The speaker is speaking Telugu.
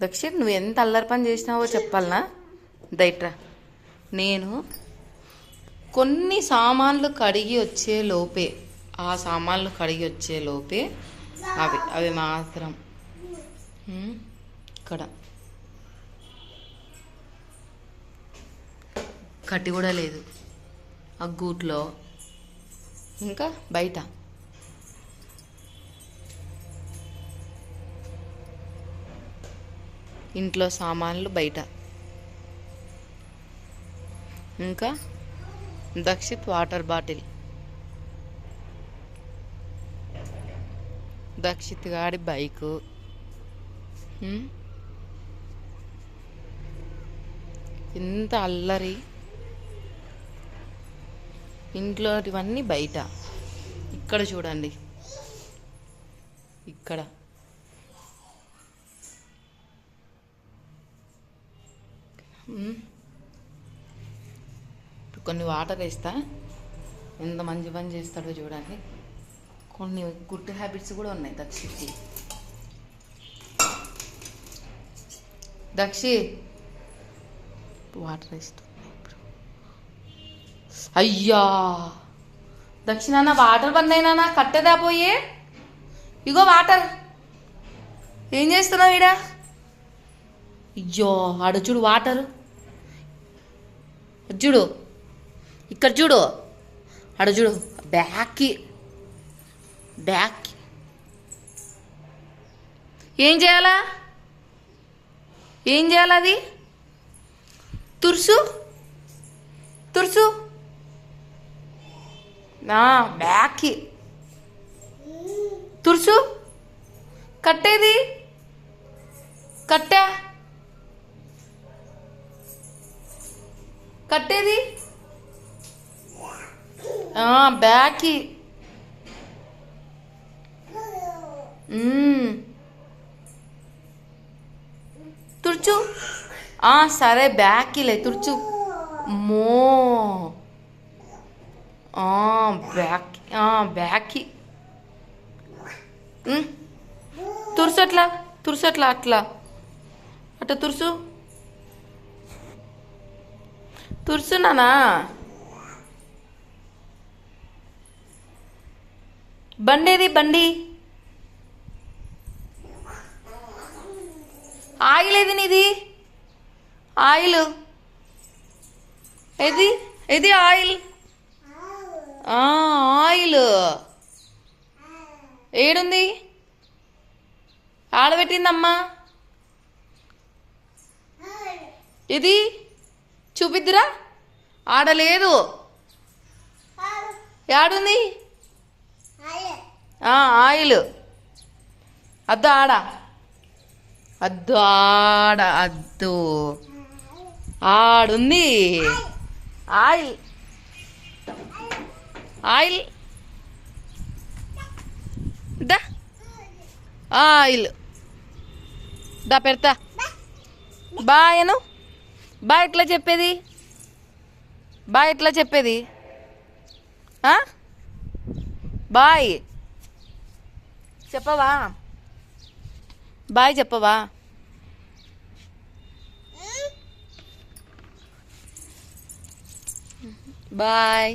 దక్షిత్ నువ్వు ఎంత అల్లరి పని చేసినావో చెప్పాలనా? దైట్రా. నేను కొన్ని సామాన్లు కడిగి వచ్చే లోపే అవి అవి మాత్రం ఇక్కడ కట్టి కూడా లేదు ఆ గూట్లో. ఇంకా బయట ఇంట్లో సామాన్లు బయట. ఇంకా దక్షిత్ వాటర్ బాటిల్, దక్షిత్ గాడి బైకు, ఇంత అల్లరి. ఇంట్లోటివన్నీ బయట. ఇక్కడ చూడండి, ఇక్కడ కొన్ని వాటర్ వేస్తా. ఎంత మంచి పని చేస్తాడో చూడండి. కొన్ని గుడ్ హ్యాబిట్స్ కూడా ఉన్నాయి దక్షిత్కి. వాటర్ వేస్తుంది ఇప్పుడు. అయ్యా నాన్న వాటర్ బంద్ అయినా కట్టేదా పోయే. ఇగో వాటర్. ఏం చేస్తున్నావు ఈడ? అయ్యో ఆడ చూడు వాటర్. చూడు ఇక్కడ చూడు, ఆడ చూడు. బ్యాక్కి ఏం చేయాలా? అది తుర్సు బ్యాక్కి తుర్సు. కట్టేది కట్టేది బ్యాక్కి. తుర్చు. సరే బ్యాక్కిలే తుర్చు. బ్యాక్కి తుర్సు. అట్లా అట్లా తుర్సు నానా. బండి ఆయిల్ ఏది నీది? ఆయిల్ ఏది ఆయిల్ ఏడుంది? ఆడబెట్టిందమ్మా. ఇది చూపిద్దురా. ఆడలేదు. ఆడుంది ఆయిల్. అద్దు ఆడుంది ఆయిల్. ఆయిల్ దా పెడతా. బాయ్ ఎట్లా చెప్పేది? బాయ్ చెప్పవా? బాయ్.